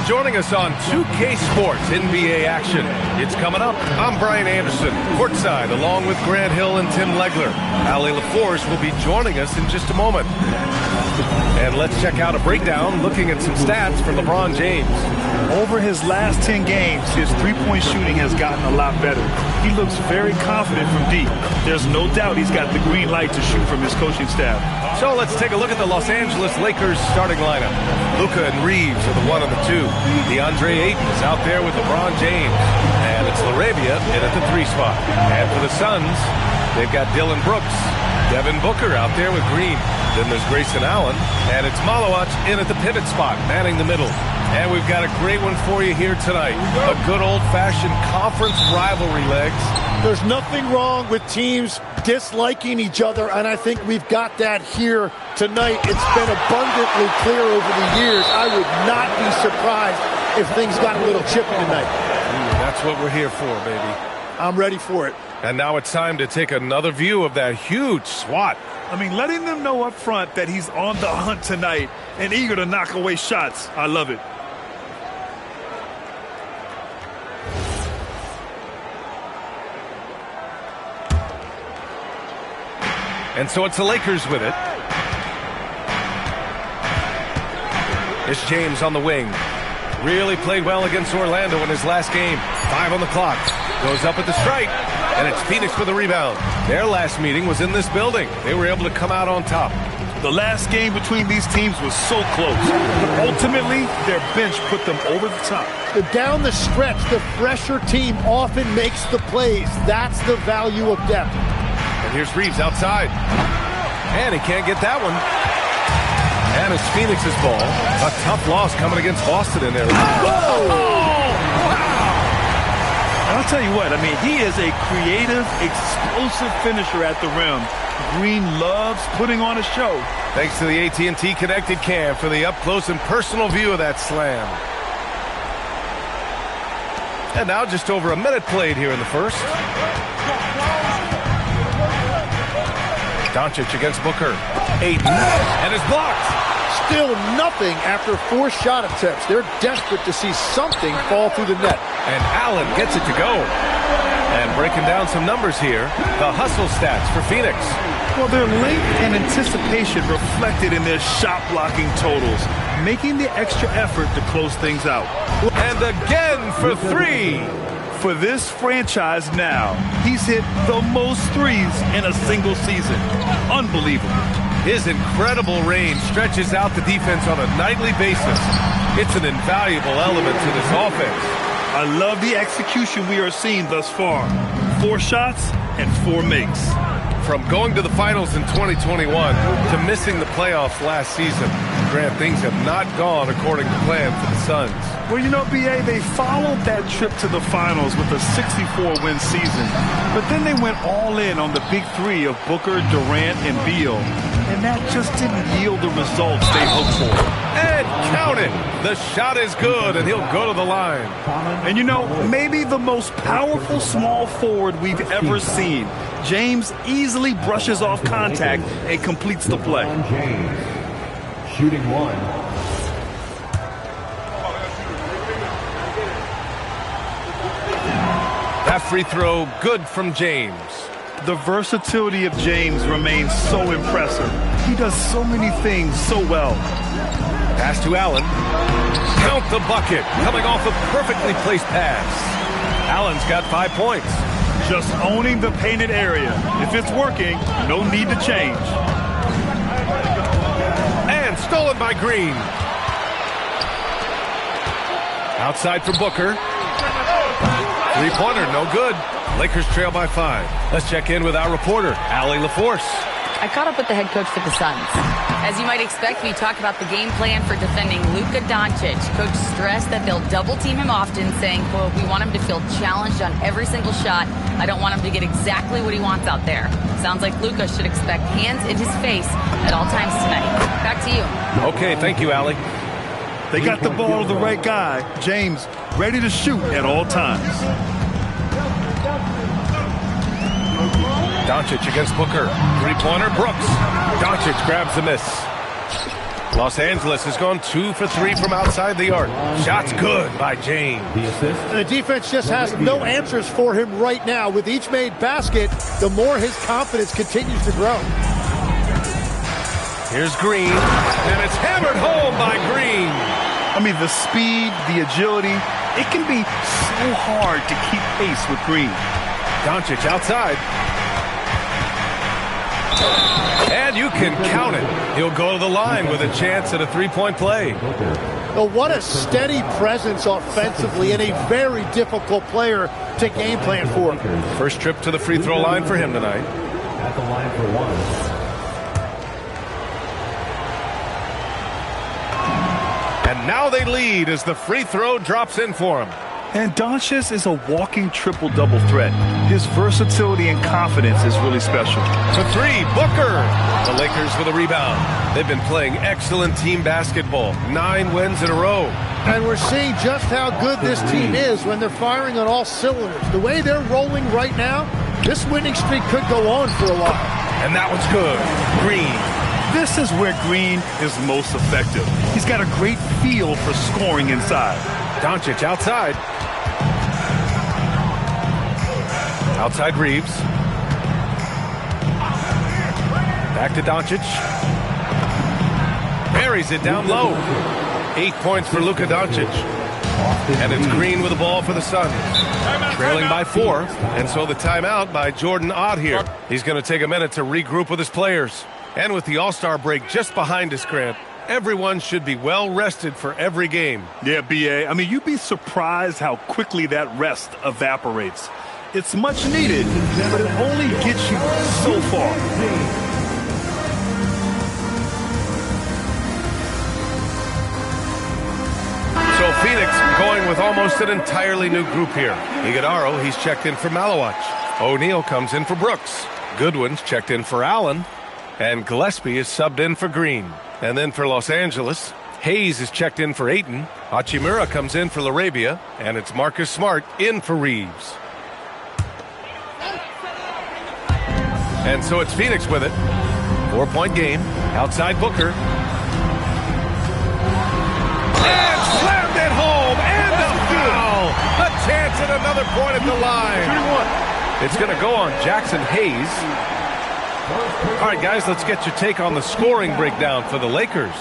joining us on 2K Sports NBA action. It's coming up. I'm Brian Anderson, courtside, along with Grant Hill and Tim Legler. Allie LaForce will be joining us in just a moment. And let's check out a breakdown looking at some stats for LeBron James. Over his last 10 games, his three-point shooting has gotten a lot better. He looks very confident from deep. There's no doubt he's got the green light to shoot from his coaching staff. So let's take a look at the Los Angeles Lakers starting lineup. Luka and Reeves are the 1 and the 2. DeAndre Ayton is out there with LeBron James. And it's LaRavia in at the 3 spot. And for the Suns, they've got Dylan Brooks. Devin Booker out there with Green. Then there's Grayson Allen. And it's Malowacz in at the pivot spot, manning the middle. And we've got a great one for you here tonight. A good old-fashioned conference rivalry, Legs. There's nothing wrong with teams disliking each other, and I think we've got that here tonight. It's been abundantly clear over the years. I would not be surprised if things got a little chippy tonight. That's what we're here for, baby. I'm ready for it. And now it's time to take another view of that huge swat. I mean, letting them know up front that he's on the hunt tonight and eager to knock away shots. I love it. And so it's the Lakers with it. It's James on the wing. Really played well against Orlando in his last game. 5 on the clock. Goes up at the stripe. And it's Phoenix with the rebound. Their last meeting was in this building. They were able to come out on top. The last game between these teams was so close. But ultimately, their bench put them over the top. Down the stretch, the fresher team often makes the plays. That's the value of depth. And here's Reeves outside. And he can't get that one. And it's Phoenix's ball. A tough loss coming against Boston in there. Whoa! And I'll tell you what, I mean, he is a creative, explosive finisher at the rim. Green loves putting on a show. Thanks to the AT&T Connected Cam for the up-close and personal view of that slam. And now just over a minute played here in the first. Doncic against Booker. Ayton. And is blocked. Still nothing after 4 shot attempts. They're desperate to see something fall through the net. And Allen gets it to go. And breaking down some numbers here, the hustle stats for Phoenix. Well, their length and anticipation reflected in their shot blocking totals, making the extra effort to close things out. And again for 3. For this franchise now, he's hit the most threes in a single season. Unbelievable. His incredible range stretches out the defense on a nightly basis. It's an invaluable element to this offense. I love the execution we are seeing thus far. 4 shots and 4 makes. From going to the finals in 2021 to missing the playoffs last season, Grant, things have not gone according to plan for the Suns. Well, you know, B.A., they followed that trip to the finals with a 64-win season. But then they went all in on the big 3 of Booker, Durant, and Beal. And that just didn't yield the results they hoped for. And count it. The shot is good, and he'll go to the line. And, you know, maybe the most powerful small forward we've ever seen. James easily brushes off contact and completes the play. James, shooting 1. That free throw, good from James. The versatility of James remains so impressive. He does so many things so well. Pass to Allen. Count the bucket, coming off a perfectly placed pass. Allen's got 5 points. Just owning the painted area. If it's working, no need to change. And stolen by Green. Outside for Booker. Three-pointer, no good. Lakers trail by 5. Let's check in with our reporter, Allie LaForce. I caught up with the head coach for the Suns. As you might expect, we talked about the game plan for defending Luka Doncic. Coach stressed that they'll double-team him often, saying, quote, we want him to feel challenged on every single shot. I don't want him to get exactly what he wants out there. Sounds like Luka should expect hands in his face at all times tonight. Back to you. Okay, thank you, Allie. They got the ball to the right guy. James ready to shoot at all times. Doncic against Booker. Three-pointer, Brooks. Doncic grabs the miss. Los Angeles has gone 2 for 3 from outside the arc. Shots good by James. And the defense just has no answers for him right now. With each made basket, the more his confidence continues to grow. Here's Green, and it's hammered home by Green. I mean, the speed, the agility, it can be so hard to keep pace with Green. Doncic outside. And you can count it. He'll go to the line with a chance at a three-point play. Well, what a steady presence offensively and a very difficult player to game plan for. First trip to the free throw line for him tonight. At the line for one. And now they lead as the free throw drops in for him. And Doncic is a walking triple-double threat. His versatility and confidence is really special. For three, Booker. The Lakers with a rebound. They've been playing excellent team basketball. 9 wins in a row. And we're seeing just how good this team is when they're firing on all cylinders. The way they're rolling right now, this winning streak could go on for a while. And that was good. Green. This is where Green is most effective. He's got a great feel for scoring inside. Doncic outside. Outside Reeves. Back to Doncic. Buries it down low. 8 points for Luka Doncic. And it's Green with the ball for the Suns. Trailing by 4. And so the timeout by Jordan Ott here. He's going to take a minute to regroup with his players. And with the All-Star break just behind us, Grant, everyone should be well rested for every game. Yeah, B.A. I mean, you'd be surprised how quickly that rest evaporates. It's much needed, but it only gets you so far. So Phoenix going with almost an entirely new group here. Iguodala, he's checked in for Malawach. O'Neal comes in for Brooks. Goodwin's checked in for Allen. And Gillespie is subbed in for Green. And then for Los Angeles, Hayes is checked in for Ayton. Hachimura comes in for LaRavia. And it's Marcus Smart in for Reeves. And so it's Phoenix with it. 4-point game. Outside Booker. And slammed it home. And a foul. A chance at another point at the line. It's going to go on Jackson Hayes. All right, guys, let's get your take on the scoring breakdown for the Lakers.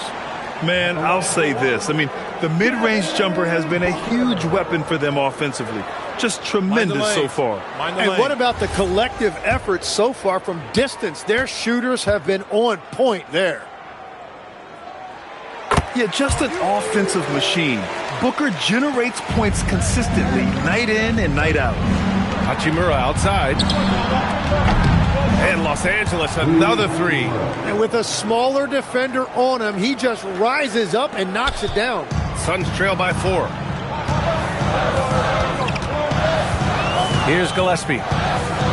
Man, I'll say this. I mean, the mid-range jumper has been a huge weapon for them offensively. Just tremendous so far. And what about the collective effort so far from distance? Their shooters have been on point there. Yeah, just an offensive machine. Booker generates points consistently, night in and night out. Hachimura outside. And Los Angeles, another three. And with a smaller defender on him, he just rises up and knocks it down. Suns trail by 4. Here's Gillespie.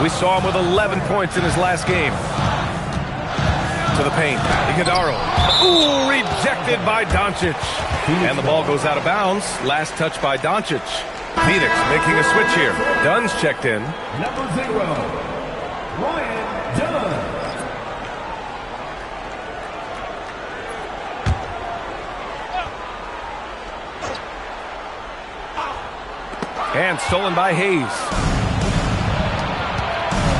We saw him with 11 points in his last game. To the paint. Iguodala. Ooh, rejected by Doncic. And the ball goes out of bounds. Last touch by Doncic. Phoenix making a switch here. Dunn's checked in. Number 0, Ryan Dunn. And stolen by Hayes.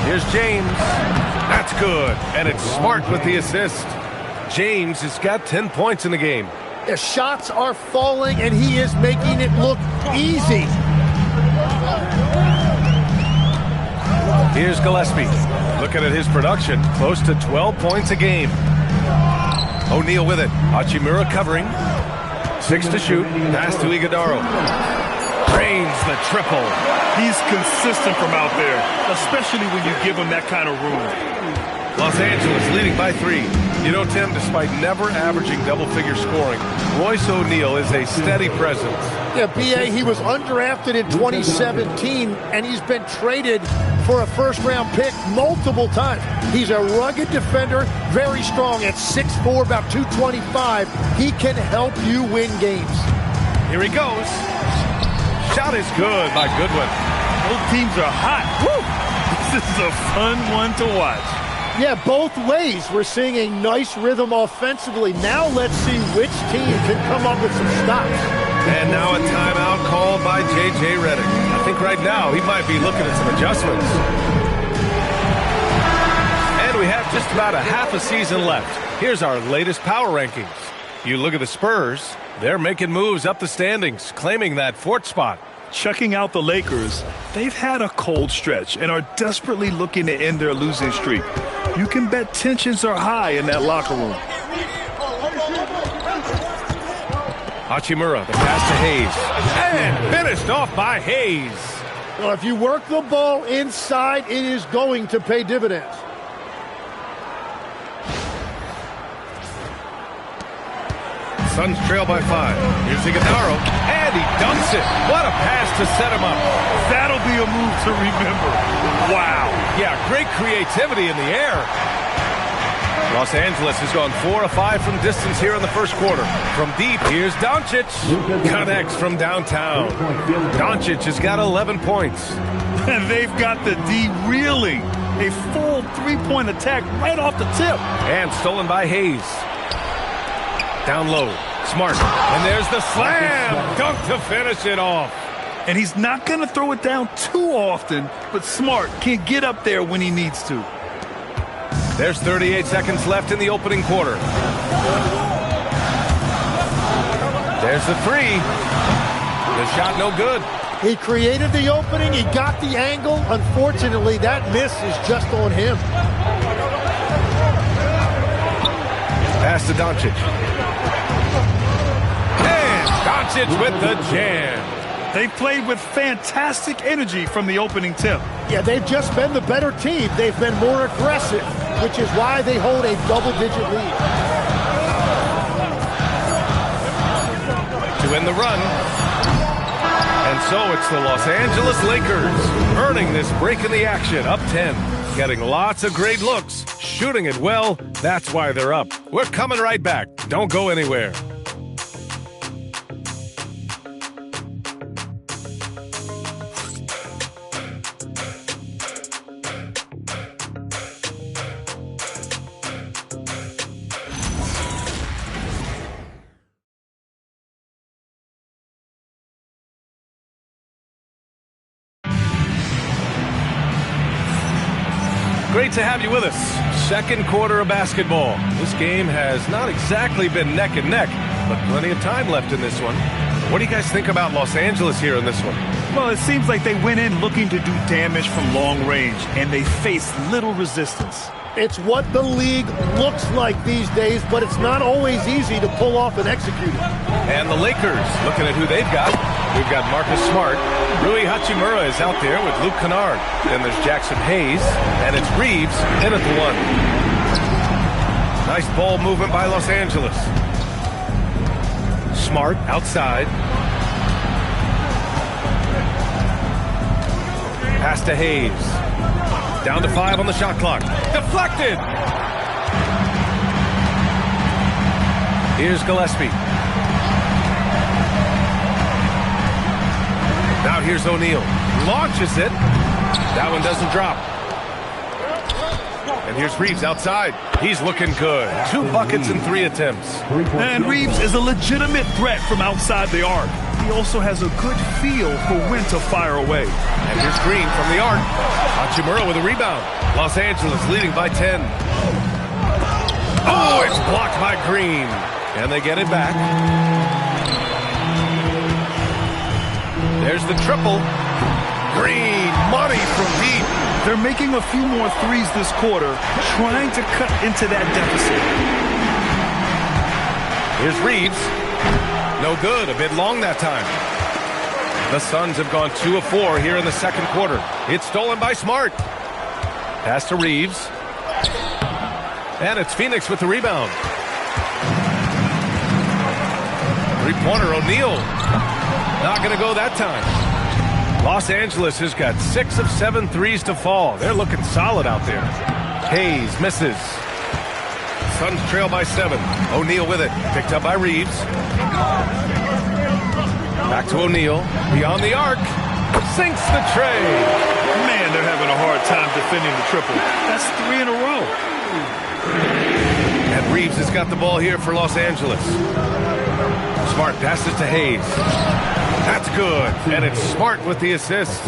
Here's James. That's good. And it's Smart with the assist. James has got 10 points in the game. The shots are falling, and he is making it look easy. Here's Gillespie. Looking at his production, close to 12 points a game. O'Neal with it. Hachimura covering. 6 to shoot. Pass to Iguodala. Drains the triple. He's consistent from out there, especially when you give him that kind of room. Los Angeles leading by 3. You know, Tim, despite never averaging double-figure scoring, Royce O'Neal is a steady presence. Yeah, B.A., he was undrafted in 2017, and he's been traded for a first-round pick multiple times. He's a rugged defender, very strong at 6'4", about 225. He can help you win games. Here he goes. Shot is good by Goodwin. Both teams are hot. Woo! This is a fun one to watch. Yeah, both ways. We're seeing a nice rhythm offensively. Now let's see which team can come up with some stops. And now a timeout called by J.J. Redick. I think right now he might be looking at some adjustments. And we have just about a half a season left. Here's our latest power rankings. You look at the Spurs, they're making moves up the standings, claiming that fourth spot. Checking out the Lakers, they've had a cold stretch and are desperately looking to end their losing streak. You can bet tensions are high in that locker room. Hachimura, the pass to Hayes. And finished off by Hayes. Well, if you work the ball inside, it is going to pay dividends. Suns trail by 5. Here's Iguodala, and he dunks it. What a pass to set him up. That'll be a move to remember. Wow. Yeah, great creativity in the air. Los Angeles has gone 4 of 5 from distance here in the first quarter. From deep, here's Doncic. Connects from downtown. Doncic has got 11 points. And they've got the D reeling. A full three-point attack right off the tip. And stolen by Hayes. Down low, Smart, and there's the slam dunk to finish it off. And he's not going to throw it down too often, but Smart can get up there when he needs to. There's 38 seconds left in the opening quarter. There's the three. The shot no good. He created the opening, he got the angle. Unfortunately, that miss is just on him. Pass to Doncic. Doncic with the jam. They played with fantastic energy from the opening tip. Yeah, they've just been the better team. They've been more aggressive, which is why they hold a double-digit lead. To win the run. And so it's the Los Angeles Lakers earning this break in the action, up 10. Getting lots of great looks, shooting it well. That's why they're up. We're coming right back. Don't go anywhere. Great to have you with us. Second quarter of basketball. This game has not exactly been neck and neck, but plenty of time left in this one. What do you guys think about Los Angeles here in this one? Well, it seems like they went in looking to do damage from long range, and they faced little resistance. It's what the league looks like these days, but it's not always easy to pull off and execute it. And the Lakers, looking at who they've got. We've got Marcus Smart. Rui Hachimura is out there with Luke Kennard. Then there's Jackson Hayes, and it's Reeves in at the 1. Nice ball movement by Los Angeles. Smart outside. Pass to Hayes. Down to 5 on the shot clock. Deflected! Here's Gillespie. Now here's O'Neal. Launches it. That one doesn't drop. And here's Reeves outside. He's looking good. 2 buckets and 3 attempts. And Reeves is a legitimate threat from outside the arc. He also has a good feel for when to fire away. And here's Green from the arc. Hachimura with a rebound. Los Angeles leading by 10. Oh, it's blocked by Green. And they get it back. There's the triple. Green, money from deep. They're making a few more threes this quarter, trying to cut into that deficit. Here's Reeves. No good, a bit long that time. The Suns have gone 2 of 4 here in the second quarter. It's stolen by Smart. Pass to Reeves. And it's Phoenix with the rebound. Three-pointer, O'Neal. Not going to go that time. Los Angeles has got 6 of 7 threes to fall. They're looking solid out there. Hayes misses. Suns trail by 7. O'Neal with it. Picked up by Reeves. Back to O'Neal. Beyond the arc. Sinks the tray. Man, they're having a hard time defending defending the triple. That's 3 in a row. And Reeves has got the ball here for Los Angeles. Smart passes to Hayes. That's good. And it's Smart with the assist.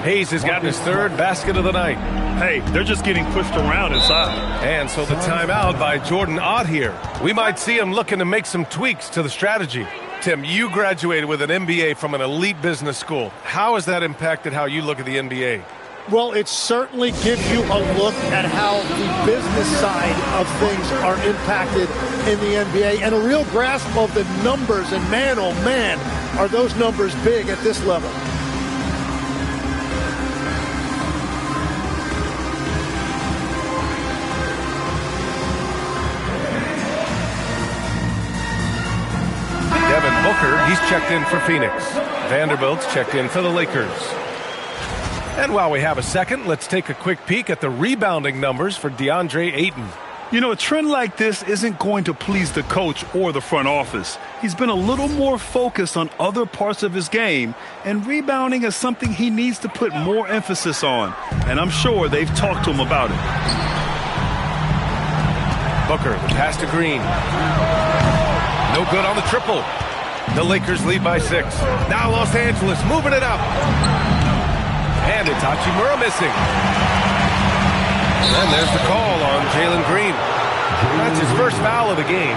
Hayes has gotten his 3rd basket of the night. Hey, they're just getting pushed around inside. And so the timeout by Jordan Ott here. We might see him looking to make some tweaks to the strategy. Tim, you graduated with an MBA from an elite business school. How has that impacted how you look at the NBA? Well, it certainly gives you a look at how the business side of things are impacted in the NBA and a real grasp of the numbers. And man, oh man, are those numbers big at this level. Devin Booker, he's checked in for Phoenix. Vanderbilt's checked in for the Lakers. And while we have a second, let's take a quick peek at the rebounding numbers for DeAndre Ayton. You know, a trend like this isn't going to please the coach or the front office. He's been a little more focused on other parts of his game, and rebounding is something he needs to put more emphasis on. And I'm sure they've talked to him about it. Booker, the pass to Green. No good on the triple. The Lakers lead by 6. Now Los Angeles moving it up. And it's Hachimura missing. And there's the call on Jalen Green. That's his first foul of the game.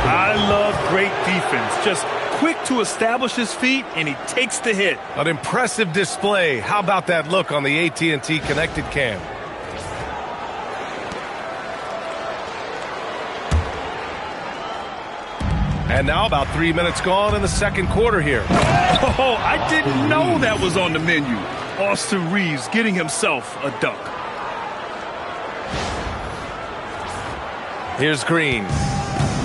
I love great defense. Just quick to establish his feet, and he takes the hit. An impressive display. How about that look on the AT&T connected cam? And now about 3 minutes gone in the second quarter here. Oh, I didn't know that was on the menu. Austin Reeves getting himself a dunk. Here's Green.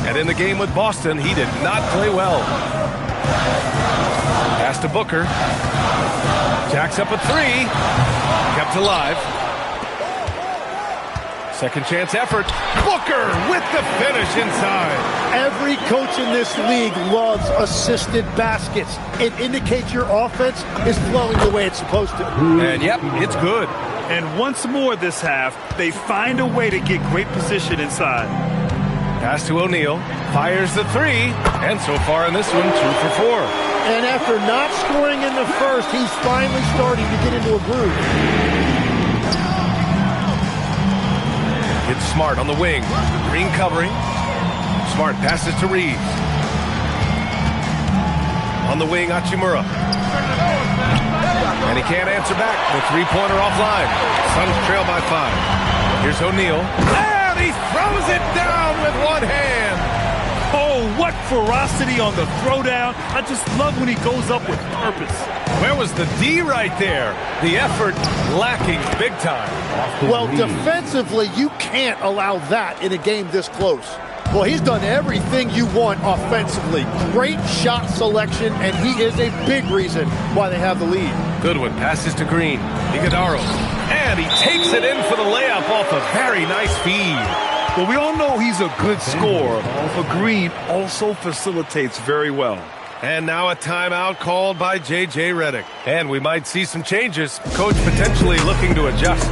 And in the game with Boston, he did not play well. Pass to Booker. Jacks up a 3. Kept alive. Second chance effort. Booker with the finish inside. Every coach in this league loves assisted baskets. It indicates your offense is flowing the way it's supposed to. And yep, it's good. And once more this half, they find a way to get great position inside. Pass to O'Neal. Fires the 3. And so far in this one, 2 for 4. And after not scoring in the first, he's finally starting to get into a groove. It's Smart on the wing. Green covering. Smart passes to Reeves. On the wing, Hachimura. And he can't answer back. The 3-pointer offline. Suns trail by 5. Here's O'Neal. And he throws it down with one hand. Oh, what ferocity on the throwdown. I just love when he goes up with purpose. Where was the D right there? The effort lacking big time. Well, defensively, you can't allow that in a game this close. Well, he's done everything you want offensively. Great shot selection, and he is a big reason why they have the lead. Goodwin passes to Green. Iguodala. And he takes it in for the layup off a very nice feed. Well, we all know he's a good scorer, but Green also facilitates very well. And now a timeout called by J.J. Redick. And we might see some changes. Coach potentially looking to adjust.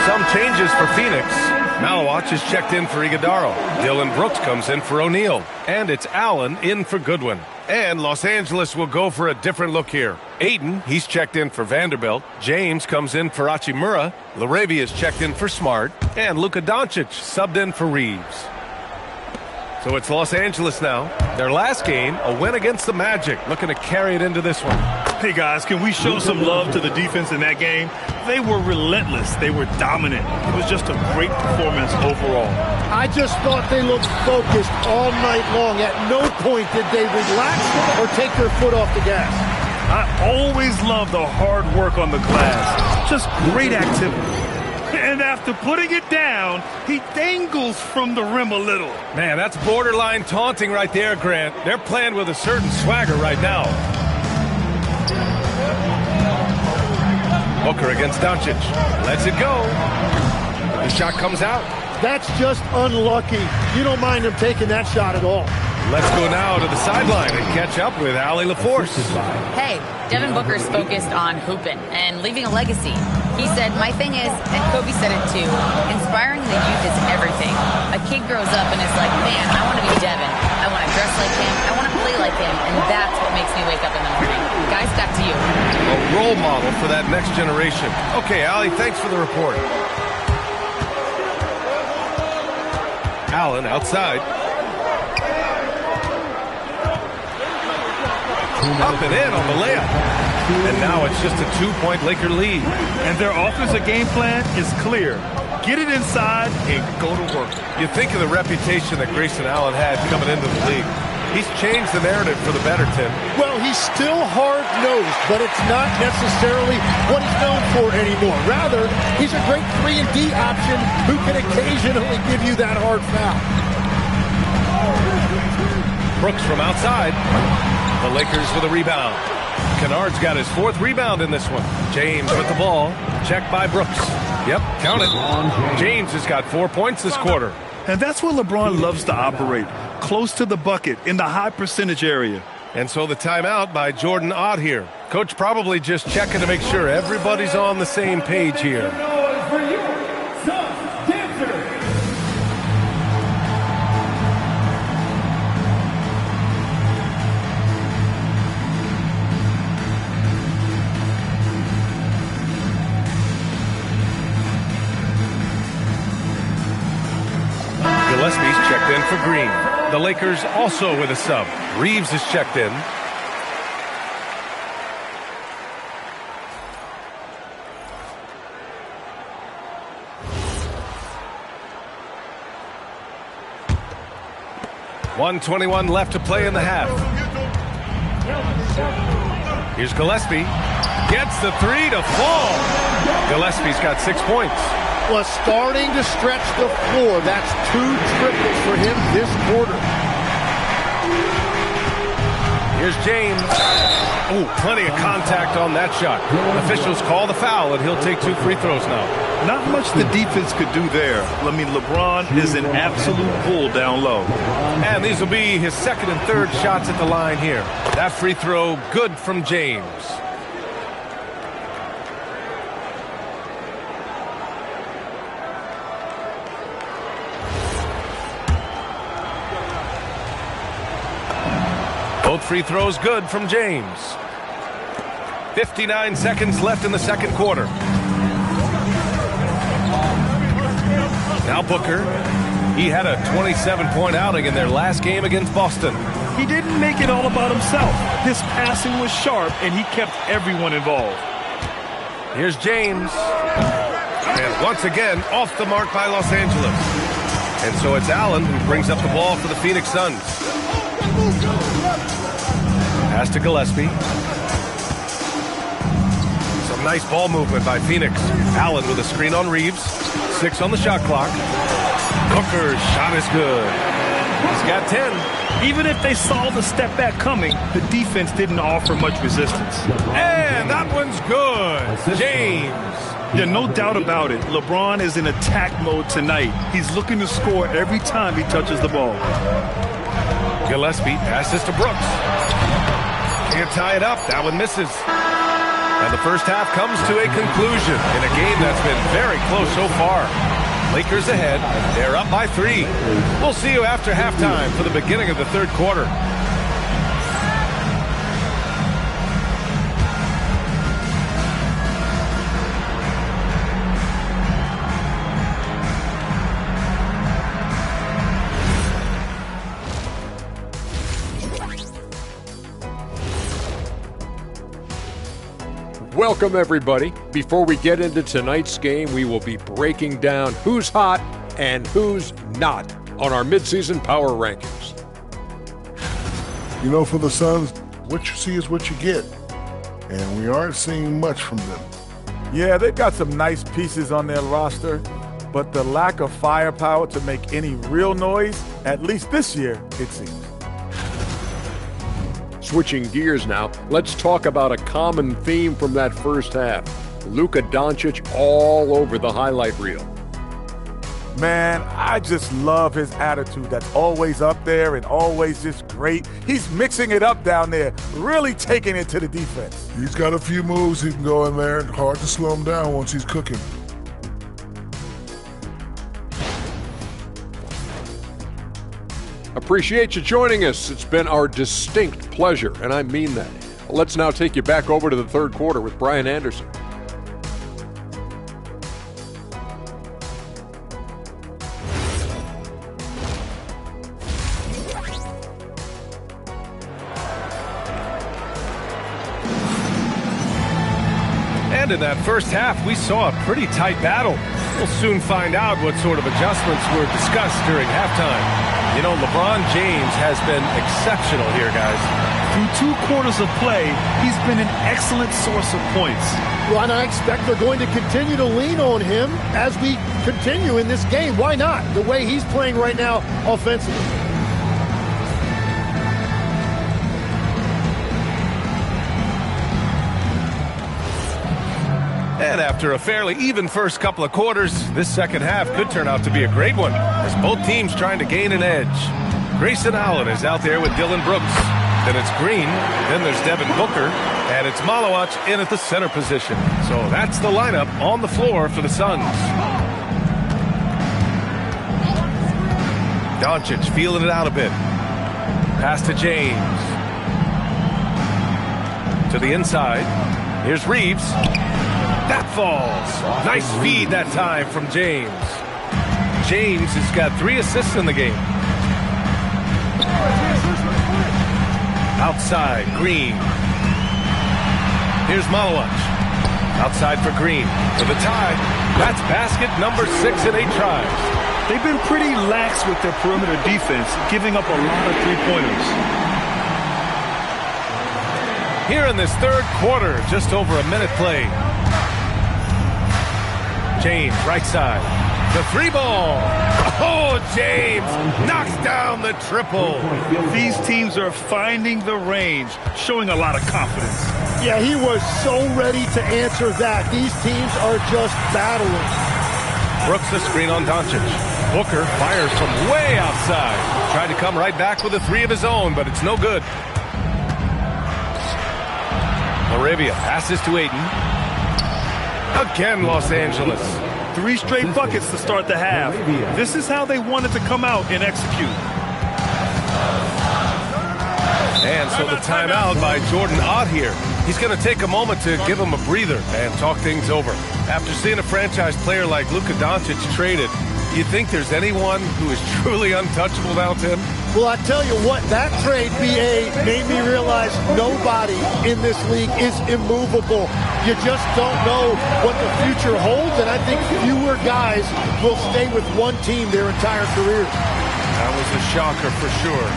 Some changes for Phoenix. Malawach is checked in for Iguodala. Dylan Brooks comes in for O'Neal. And it's Allen in for Goodwin. And Los Angeles will go for a different look here. Ayton, he's checked in for Vanderbilt. James comes in for Hachimura. LaRavia is checked in for Smart. And Luka Doncic subbed in for Reeves. So it's Los Angeles now. Their last game, a win against the Magic. Looking to carry it into this one. Hey, guys, can we show some love to the defense in that game? They were relentless. They were dominant. It was just a great performance overall. I just thought they looked focused all night long. At no point did they relax or take their foot off the gas. I always love the hard work on the glass. Just great activity. And after putting it down, he dangles from the rim a little. Man, that's borderline taunting right there, Grant. They're playing with a certain swagger right now. Booker against Doncic. Lets it go. The shot comes out. That's just unlucky. You don't mind him taking that shot at all. Let's go now to the sideline and catch up with Allie LaForce. Hey, Devin Booker's focused on hooping and leaving a legacy. He said, "My thing is," and Kobe said it too, "inspiring the youth is everything." A kid grows up and is like, "Man, I want to be Devin. I want to dress like him. I want to play like him." And that's what makes me wake up in the morning. Guys, back to you. A role model for that next generation. Okay, Allie, thanks for the report. Allen outside. Up and in on the layup. And now it's just a 2-point Laker lead. And their offensive game plan is clear. Get it inside and go to work. You think of the reputation that Grayson Allen had coming into the league. He's changed the narrative for the better, Tim. Well, he's still hard-nosed, but it's not necessarily what he's known for anymore. Rather, he's a great 3-and-D option who can occasionally give you that hard foul. Brooks from outside. The Lakers with a rebound. Kennard's got his 4th rebound in this one. James with the ball. Checked by Brooks. Yep, count it. James has got 4 points this quarter. And that's where LeBron loves to operate, close to the bucket in the high percentage area. And so the timeout by Jordan Ott here. Coach probably just checking to make sure everybody's on the same page here. Gillespie's checked in for Green. The Lakers also with a sub. Reeves is checked in. .121 left to play in the half. Here's Gillespie. Gets the 3 to fall. Gillespie's got 6 points. Was starting to stretch the floor. That's 2 triples for him this quarter. Here's James. Oh, plenty of contact on that shot. Officials call the foul, and he'll take 2 free throws now. Not much the defense could do there. I mean, LeBron is an absolute bull down low. And these will be his 2nd and 3rd shots at the line here. That free throw, good from James. Both free throws good from James. 59 seconds left in the 2nd quarter. Now Booker. He had a 27-point outing in their last game against Boston. He didn't make it all about himself. His passing was sharp, and he kept everyone involved. Here's James. And once again, off the mark by Los Angeles. And so it's Allen who brings up the ball for the Phoenix Suns. Pass to Gillespie. Some nice ball movement by Phoenix. Allen with a screen on Reeves. 6 on the shot clock. Booker's shot is good. He's got 10. Even if they saw the step back coming, the defense didn't offer much resistance. And that one's good. James. Yeah, no doubt about it. LeBron is in attack mode tonight. He's looking to score every time he touches the ball. Gillespie passes to Brooks. Can't tie it up. That one misses. And the first half comes to a conclusion in a game that's been very close so far. Lakers ahead. They're up by 3. We'll see you after halftime for the beginning of the 3rd quarter. Welcome, everybody. Before we get into tonight's game, we will be breaking down who's hot and who's not on our midseason power rankings. You know, for the Suns, what you see is what you get. And we aren't seeing much from them. Yeah, they've got some nice pieces on their roster, but the lack of firepower to make any real noise, at least this year, it seems. Switching gears now, let's talk about a common theme from that first half. Luka Doncic all over the highlight reel. Man, I just love his attitude. That's always up there and always just great. He's mixing it up down there, really taking it to the defense. He's got a few moves he can go in there. Hard to slow him down once he's cooking. Appreciate you joining us. It's been our distinct pleasure, and I mean that. Let's now take you back over to the third quarter with Brian Anderson. And in that first half, we saw a pretty tight battle. We'll soon find out what sort of adjustments were discussed during halftime. You know, LeBron James has been exceptional here, guys. Through 2 quarters of play, he's been an excellent source of points. Well, and I expect they're going to continue to lean on him as we continue in this game. Why not? The way he's playing right now offensively. And after a fairly even first couple of quarters, this second half could turn out to be a great one as both teams trying to gain an edge. Grayson Allen is out there with Dillon Brooks. Then it's Green. Then there's Devin Booker. And it's Malawach in at the center position. So that's the lineup on the floor for the Suns. Doncic feeling it out a bit. Pass to James. To the inside. Here's Reeves. That falls. Nice feed that time from James. James has got 3 assists in the game. Outside, Green. Here's Malawach. Outside for Green. For the tie. That's basket number 6 in 8 tries. They've been pretty lax with their perimeter defense, giving up a lot of three-pointers. Here in this third quarter, just over a minute played. James, right side. The 3-ball. Oh, James knocks down the triple. These teams are finding the range, showing a lot of confidence. Yeah, he was so ready to answer that. These teams are just battling. Brooks the screen on Doncic. Booker fires from way outside. Tried to come right back with a 3 of his own, but it's no good. Arabia passes to Ayton. Again, Los Angeles. 3 straight buckets to start the half. This is how they wanted to come out and execute. And so the timeout by Jordan Ott here. He's going to take a moment to give him a breather and talk things over. After seeing a franchise player like Luka Doncic traded, you think there's anyone who is truly untouchable now, Tim? Well, I tell you what, that trade, BA, made me realize nobody in this league is immovable. You just don't know what the future holds, and I think fewer guys will stay with one team their entire careers. That was a shocker for sure.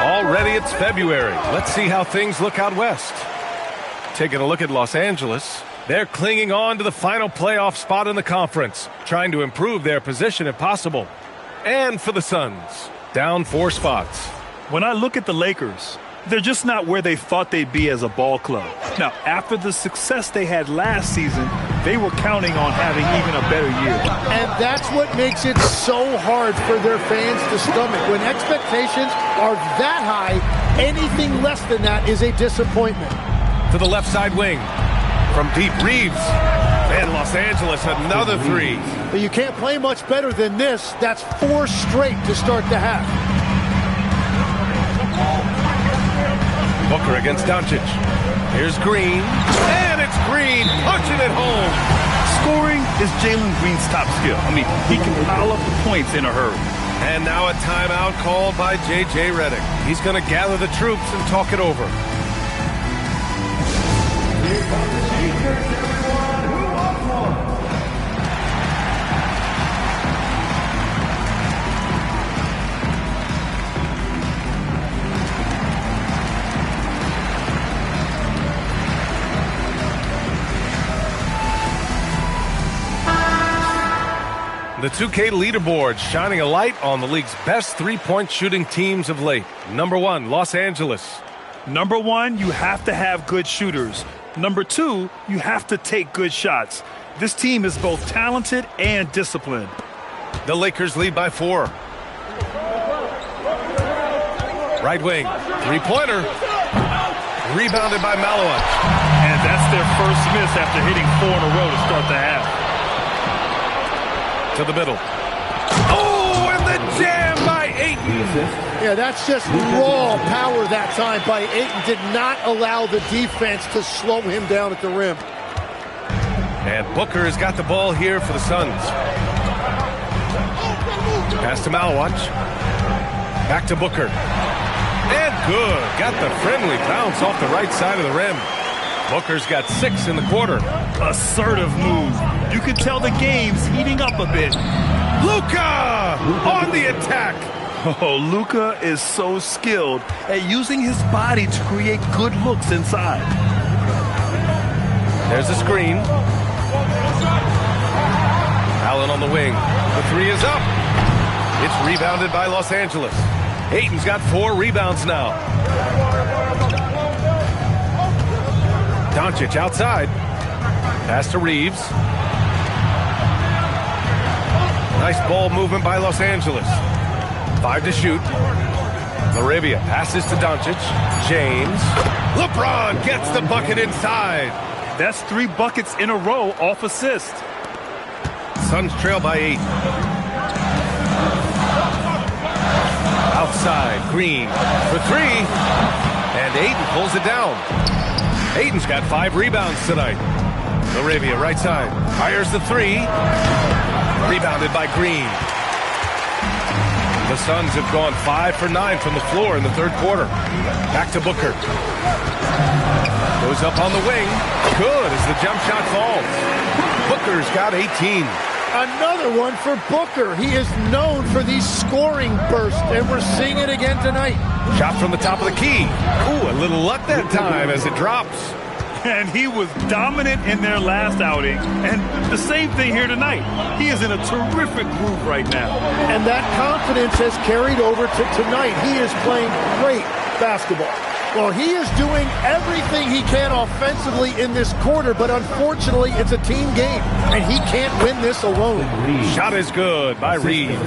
Already it's February. Let's see how things look out west. Taking a look at Los Angeles. They're clinging on to the final playoff spot in the conference, trying to improve their position if possible. And for the Suns, down 4 spots. When I look at the Lakers, they're just not where they thought they'd be as a ball club. Now, after the success they had last season, they were counting on having even a better year. And that's what makes it so hard for their fans to stomach. When expectations are that high, anything less than that is a disappointment. To the left side wing. From deep, Reeves. And Los Angeles, another 3. But you can't play much better than this. That's 4 straight to start the half. Booker against Doncic. Here's Green. And it's Green punching it home. Scoring is Jalen Green's top skill. I mean, he can pile up the points in a hurry. And now a timeout called by J.J. Redick. He's going to gather the troops and talk it over. The 2K leaderboard shining a light on the league's best 3-point shooting teams of late. Number 1, Los Angeles. Number one, you have to have good shooters. Number two, you have to take good shots. This team is both talented and disciplined. The Lakers lead by 4. Right wing, three-pointer. Rebounded by Malowich. And that's their first miss after hitting 4 in a row to start the half. To the middle. Oh, and the jam by Ayton. Yeah, that's just raw power that time by Ayton. Did not allow the defense to slow him down at the rim. And Booker has got the ball here for the Suns. Pass to Malowich. Back to Booker. And good. Got the friendly bounce off the right side of the rim. Booker's got 6 in the quarter. Assertive move. You can tell the game's heating up a bit. Luka on the attack. Oh, Luka is so skilled at using his body to create good looks inside. There's a screen. Allen on the wing. The 3 is up. It's rebounded by Los Angeles. Ayton's got 4 rebounds now. Doncic outside. Pass to Reeves. Nice ball movement by Los Angeles. 5 to shoot. Laravia passes to Doncic. James. LeBron gets the bucket inside. That's 3 buckets in a row off assist. Suns trail by 8. Outside, Green for 3. And Ayton pulls it down. Ayton's got 5 rebounds tonight. Laravia right side. Fires the 3. Rebounded by Green. The Suns have gone 5 for 9 from the floor in the third quarter. Back to Booker. Goes up on the wing. Good as the jump shot falls. Booker's got 18. Another one for Booker. He is known for these scoring bursts, and we're seeing it again tonight. Shot from the top of the key. Ooh, a little luck that time as it drops. And he was dominant in their last outing. And the same thing here tonight. He is in a terrific groove right now. And that confidence has carried over to tonight. He is playing great basketball. Well, he is doing everything he can offensively in this quarter, but unfortunately, it's a team game, and he can't win this alone. Shot is good by Reeves.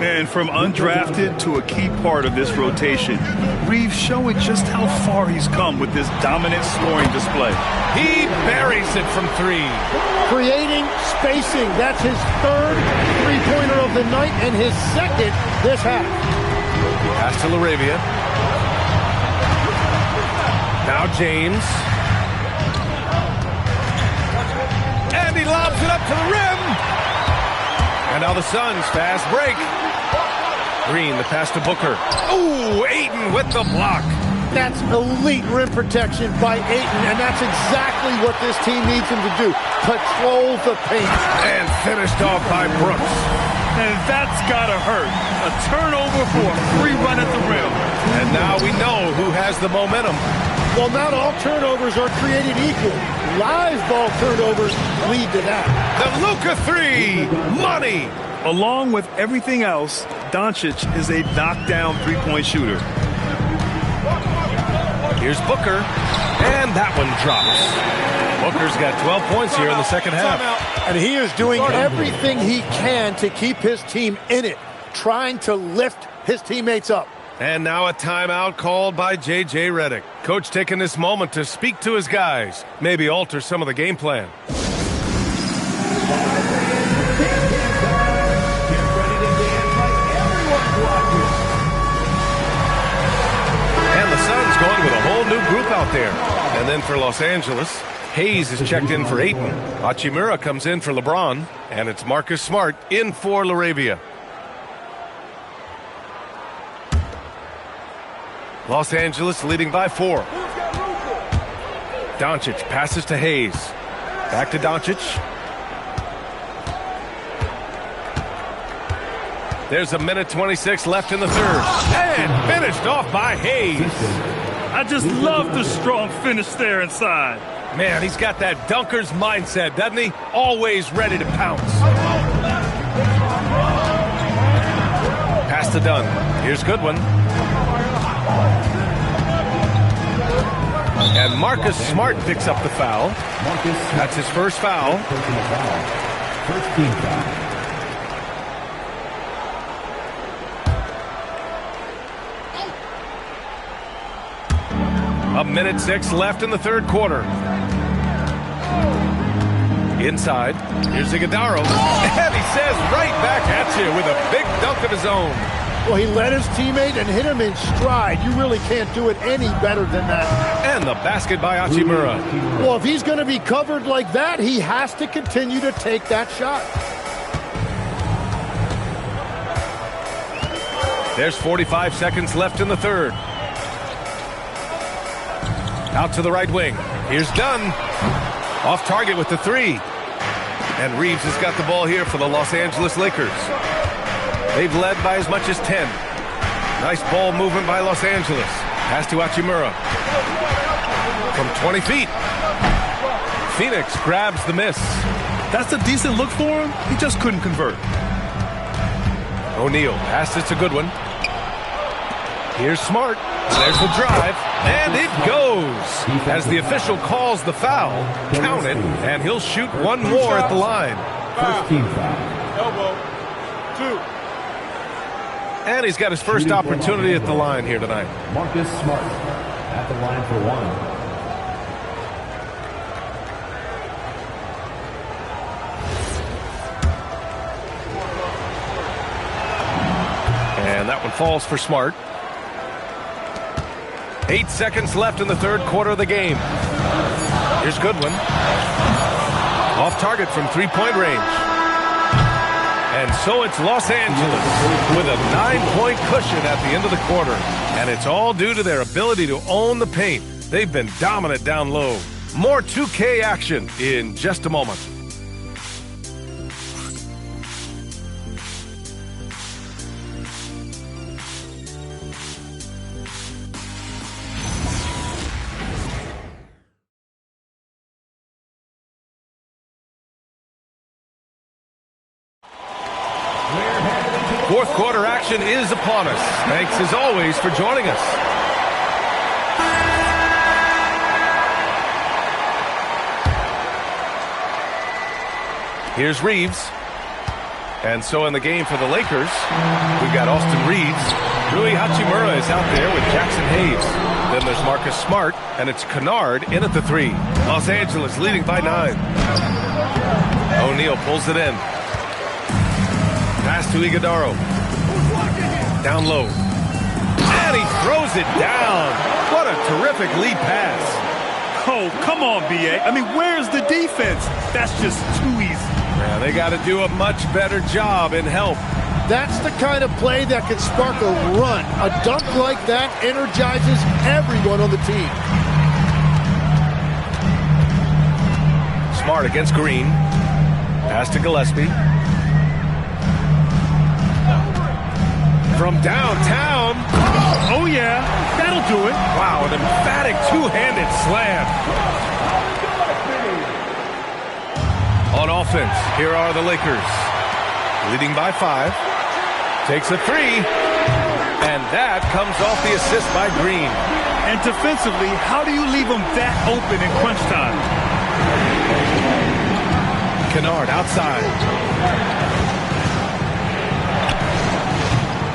And from undrafted to a key part of this rotation, Reeves showing just how far he's come with this dominant scoring display. He buries it from 3. Creating spacing. That's his 3rd three-pointer of the night and his 2nd this half. Pass to Laravia. Now James. And he lobs it up to the rim. And now the Suns fast break. Green, the pass to Booker. Ooh, Ayton with the block. That's elite rim protection by Ayton, and that's exactly what this team needs him to do. Patrol the paint. And finished off by Brooks. And that's gotta hurt. A turnover for a free run at the rim. And now we know who has the momentum. Well, not all turnovers are created equal. Live ball turnovers lead to that. The Luka 3, money. Along with everything else, Doncic is a knockdown three-point shooter. Here's Booker, and that one drops. Booker's got 12 points here in the second half. And he is doing everything he can to keep his team in it, trying to lift his teammates up. And now a timeout called by J.J. Redick. Coach taking this moment to speak to his guys, maybe alter some of the game plan. And the Suns going with a whole new group out there. And then for Los Angeles, Hayes is checked in for Ayton. Hachimura comes in for LeBron. And it's Marcus Smart in for Laravia. Los Angeles leading by 4. Doncic passes to Hayes. Back to Doncic. There's a minute 26 left in the third. And finished off by Hayes. I just love the strong finish there inside. Man, he's got that dunker's mindset, doesn't he? Always ready to pounce. Pass to Dunn. Here's Goodwin. And Marcus Smart picks up the foul. That's his first foul. First team foul. A minute 6 left in the third quarter. Inside, here's Iguodaro. And he says right back at you with a big dunk of his own. Well, he led his teammate and hit him in stride. You really can't do it any better than that. And the basket by Hachimura. Well, if he's going to be covered like that, he has to continue to take that shot. There's 45 seconds left in the third. Out to the right wing. Here's Dunn. Off target with the three. And Reeves has got the ball here for the Los Angeles Lakers. They've led by as much as 10. Nice ball movement by Los Angeles. Pass to Hachimura. From 20 feet. Phoenix grabs the miss. That's a decent look for him. He just couldn't convert. O'Neal. Pass, it's a good one. Here's Smart. There's the drive. And it goes. As the official calls the foul, count it, and he'll shoot one more at the line. First team foul. Elbow. 2. And he's got his first opportunity at the line here tonight. Marcus Smart at the line for one. And that one falls for Smart. 8 seconds left in the third quarter of the game. Here's Goodwin. Off target from three-point range. And so it's Los Angeles with a 9-point cushion at the end of the quarter. And it's all due to their ability to own the paint. They've been dominant down low. More 2K action in just a moment. Fourth quarter action is upon us. Thanks as always for joining us. Here's Reeves. And so in the game for the Lakers, we've got Austin Reeves. Rui Hachimura is out there with Jackson Hayes. Then there's Marcus Smart, and it's Kennard in at the three. Los Angeles leading by 9. O'Neal pulls it in. Pass to Iguodaro. Down low. And he throws it down. What a terrific lead pass. Oh, come on, B.A. I mean, where's the defense? That's just too easy. Yeah, they got to do a much better job in help. That's the kind of play that can spark a run. A dunk like that energizes everyone on the team. Smart against Green. Pass to Gillespie. From downtown. Oh, yeah. That'll do it. Wow, an emphatic two-handed slam. On offense, here are the Lakers. Leading by 5. Takes a three. And that comes off the assist by Green. And defensively, how do you leave them that open in crunch time? Kennard outside.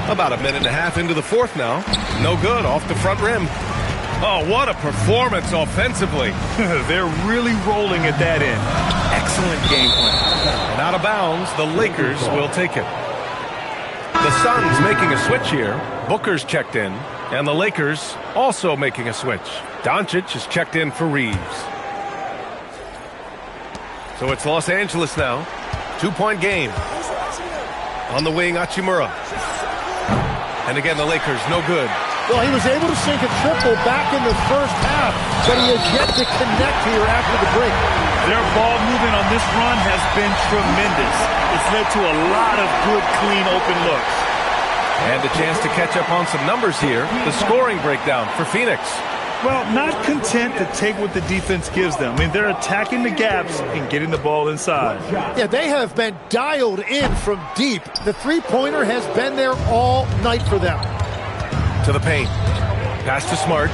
About a minute and a half into the fourth now. No good, off the front rim. Oh, what a performance offensively. They're really rolling at that end. Excellent game plan. And out of bounds, the Lakers will take it. The Suns making a switch here. Booker's checked in. And the Lakers also making a switch. Doncic is checked in for Reeves. So it's Los Angeles now. 2-point game. On the wing, Hachimura. And again, the Lakers, no good. Well, he was able to sink a triple back in the first half, but he has yet to connect here after the break. Their ball movement on this run has been tremendous. It's led to a lot of good, clean, open looks. And a chance to catch up on some numbers here. The scoring breakdown for Phoenix. Well, not content to take what the defense gives them. I mean, they're attacking the gaps and getting the ball inside. Yeah, they have been dialed in from deep. The three-pointer has been there all night for them. To the paint. Pass to Smart.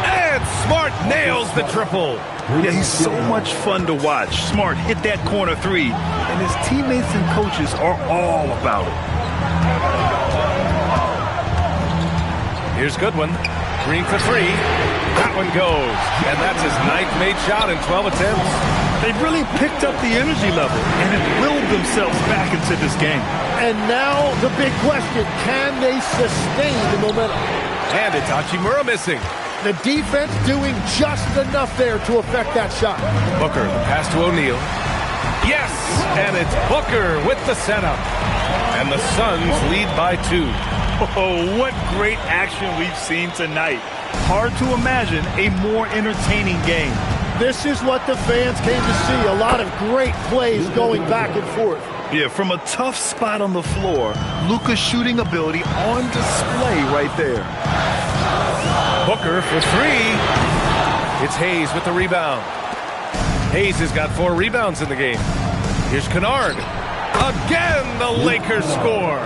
And Smart nails the triple. Yeah, he's so much fun to watch. Smart hit that corner three, and his teammates and coaches are all about it. Here's Goodwin. Green for three. That one goes. And that's his 9th made shot in 12 attempts. They've really picked up the energy level and have willed themselves back into this game. And now the big question, can they sustain the momentum? And it's Hachimura missing. The defense doing just enough there to affect that shot. Booker, the pass to O'Neal. Yes! And it's Booker with the setup. And the Suns lead by 2. Oh, what great action we've seen tonight. Hard to imagine a more entertaining game. This is what the fans came to see. A lot of great plays going back and forth. Yeah, from a tough spot on the floor, Luka's shooting ability on display right there. Booker for three. It's Hayes with the rebound. Hayes has got 4 rebounds in the game. Here's Kennard. Again, the Lakers score.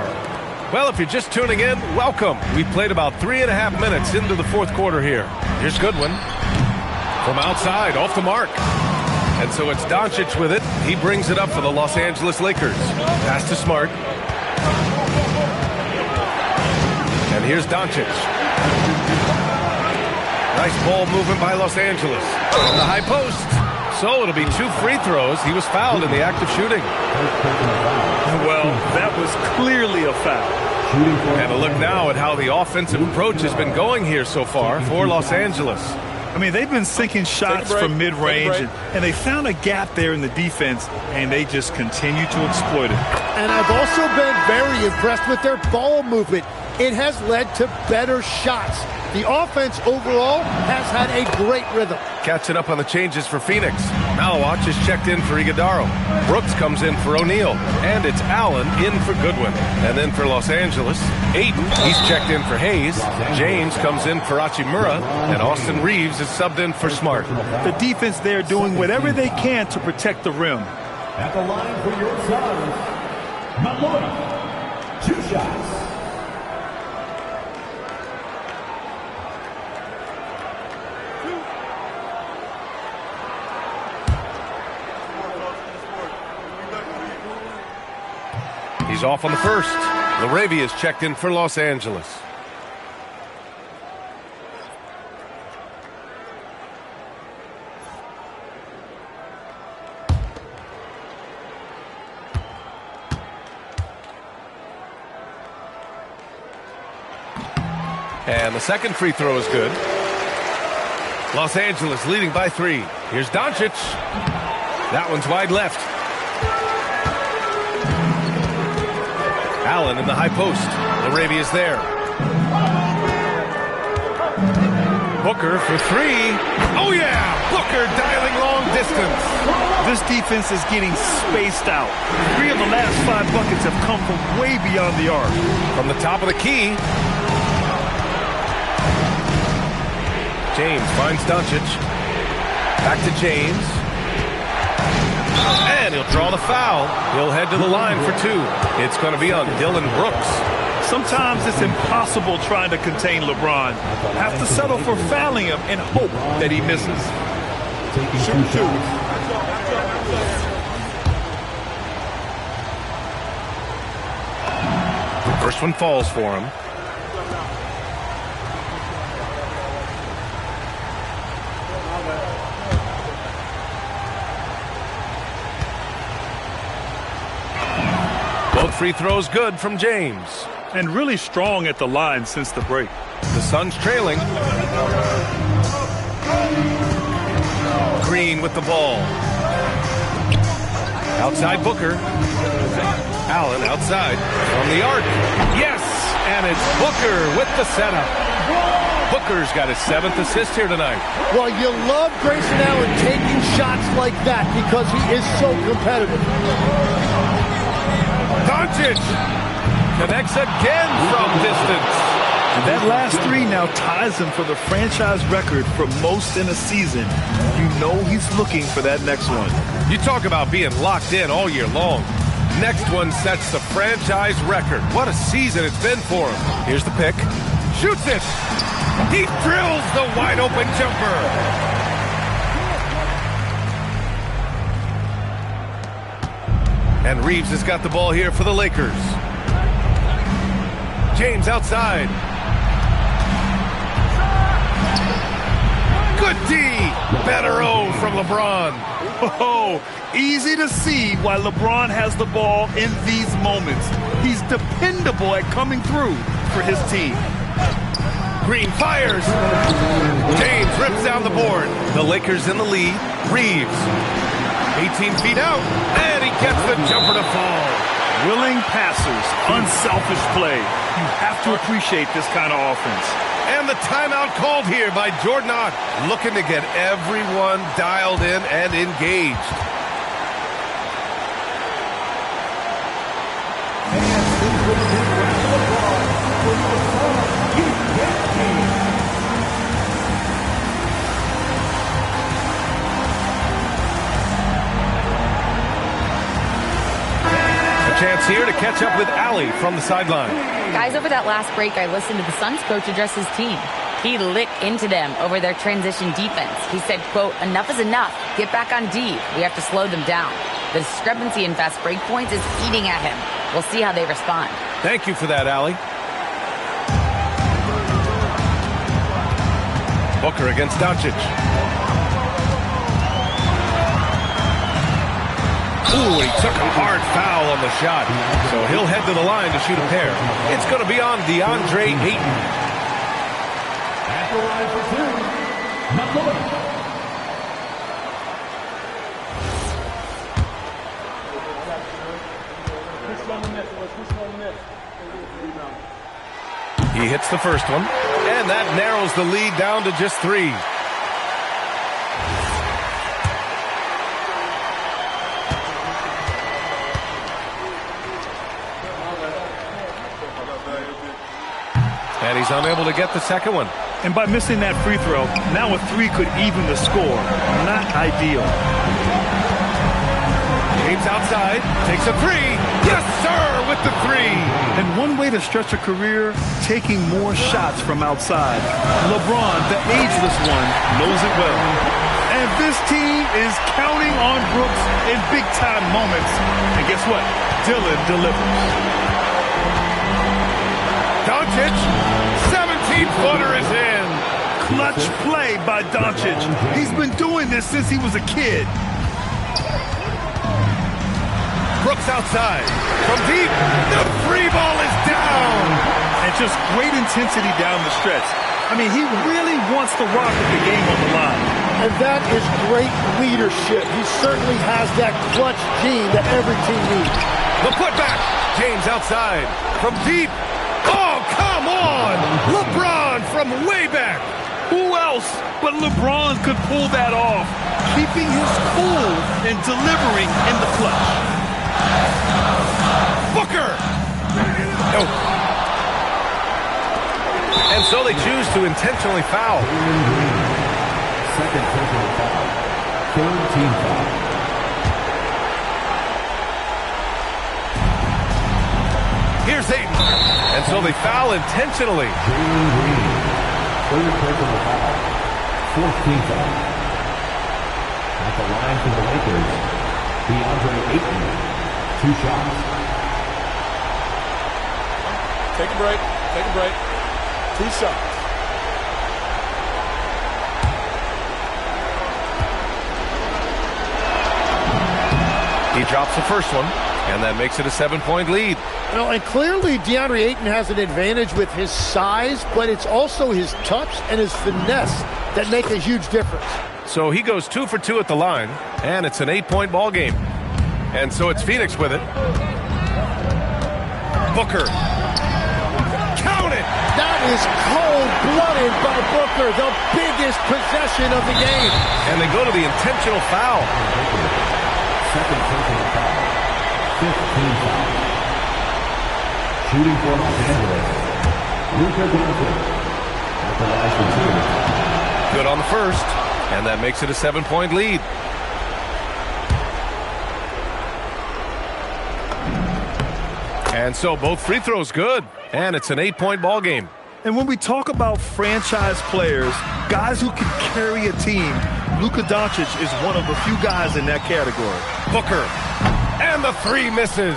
Well, if you're just tuning in, welcome. We've played about 3.5 minutes into the 4th quarter here. Here's Goodwin. From outside, off the mark. And so it's Doncic with it. He brings it up for the Los Angeles Lakers. Pass to Smart. And here's Doncic. Nice ball movement by Los Angeles. On the high post. So it'll be 2 free throws. He was fouled in the act of shooting. Well, that was clearly a foul. And a look now at how the offensive approach has been going here so far for Los Angeles. I mean, they've been sinking shots from mid-range, and they found a gap there in the defense, and they just continue to exploit it. And I've also been very impressed with their ball movement. It has led to better shots. The offense overall has had a great rhythm. Catching up on the changes for Phoenix. Malawach is checked in for Iguodaro. Brooks comes in for O'Neal. And it's Allen in for Goodwin. And then for Los Angeles, Ayton, he's checked in for Hayes. James comes in for Hachimura. And Austin Reeves is subbed in for Smart. The defense there doing whatever they can to protect the rim. At the line for your Suns, Malloy. 2 shots. He's off on the first. LaRavia is checked in for Los Angeles. And the second free throw is good. Los Angeles leading by 3. Here's Doncic. That one's wide left. Allen in the high post. LaRavia's there. Booker for 3. Oh, yeah! Booker dialing long distance. This defense is getting spaced out. 3 of the last 5 buckets have come from way beyond the arc. From the top of the key. James finds Doncic. Back to James. And he'll draw the foul. He'll head to the line for 2. It's going to be on Dylan Brooks. Sometimes it's impossible trying to contain LeBron. Have to settle for fouling him and hope that he misses. Shoot 2. First one falls for him. Both free throws good from James. And really strong at the line since the break. The Suns trailing. Green with the ball. Outside Booker. Allen outside from the arc. Yes! And it's Booker with the setup. Booker's got his 7th assist here tonight. Well, you love Grayson Allen taking shots like that because he is so competitive. Doncic connects again from distance. And that last 3 now ties him for the franchise record for most in a season. You know he's looking for that next one. You talk about being locked in all year long. Next one sets the franchise record. What a season it's been for him. Here's the pick. Shoots it. He drills the wide-open jumper. And Reeves has got the ball here for the Lakers. James outside. Good D. Better O from LeBron. Oh, easy to see why LeBron has the ball in these moments. He's dependable at coming through for his team. Green fires. James rips down the board. The Lakers in the lead. Reeves. 18 feet out. And he gets the jumper to fall. Willing passers, unselfish play. You have to appreciate this kind of offense. And the timeout called here by Jordan Ott, looking to get everyone dialed in and engaged. Chance here to catch up with Allie from the sideline. Guys, over that last break, I listened to the Suns coach address his team. He lit into them over their transition defense. He said, quote, enough is enough. Get back on D. We have to slow them down. The discrepancy in fast break points is eating at him. We'll see how they respond. Thank you for that, Allie. Booker against Doncic. Ooh, he took a hard foul on the shot. So he'll head to the line to shoot a pair. It's going to be on DeAndre Ayton. At the line for two, Malone. He hits the first one, and that narrows the lead down to just 3. And he's unable to get the second one. And by missing that free throw, now a 3 could even the score. Not ideal. James outside, takes a 3. Yes, sir, with the 3. And one way to stretch a career, taking more shots from outside. LeBron, the ageless one, knows it well. And this team is counting on Brooks in big-time moments. And guess what? Dillon delivers. Doncic, 17-footer is in. Clutch play by Doncic. He's been doing this since he was a kid. Brooks outside. From deep, the free ball is down. And just great intensity down the stretch. I mean, he really wants to rock with the game on the line. And that is great leadership. He certainly has that clutch gene that every team needs. The putback. James outside. From deep. Oh, come on! LeBron from way back. Who else but LeBron could pull that off, keeping his cool and delivering in the clutch. Booker! No. And so they choose to intentionally foul. Second personal foul. Third team foul. Here's Ayton. And so they foul intentionally. Third personal foul. Fourth team foul. At the line for the Lakers, DeAndre Ayton. 2 shots. Take a break. Take a break. 2 shots. He drops the first one, and that makes it a 7-point lead. Well, and clearly DeAndre Ayton has an advantage with his size, but it's also his touch and his finesse that make a huge difference. So he goes 2 for 2 at the line, and it's an 8-point ball game. And so it's Phoenix with it. Booker. Count it! That is cold-blooded by Booker, the biggest possession of the game. And they go to the intentional foul. Second personal foul. Fifth team foul. Shooting for Los Angeles, Luka Doncic. At the line for 2. Good on the first, and that makes it a 7-point lead. And so both free throws good, and it's an 8-point ball game. And when we talk about franchise players, guys who can carry a team, Luka Doncic is one of the few guys in that category. Booker. And the three misses.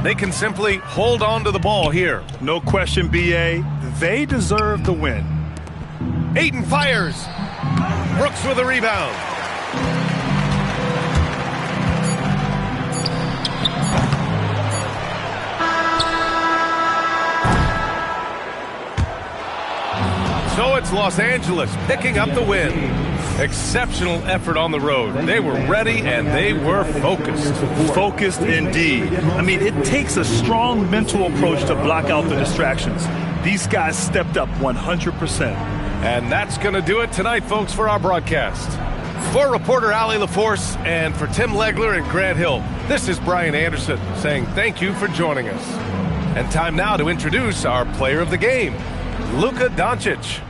They can simply hold on to the ball here. No question, B.A. They deserve the win. Ayton fires. Brooks with a rebound. So it's Los Angeles picking up the win. Exceptional effort on the road. They were ready and they were focused. Focused indeed. I mean, it takes a strong mental approach to block out the distractions. These guys stepped up 100%. And that's going to do it tonight, folks, for our broadcast. For reporter Allie LaForce and for Tim Legler and Grant Hill, this is Brian Anderson saying thank you for joining us. And time now to introduce our player of the game, Luka Doncic.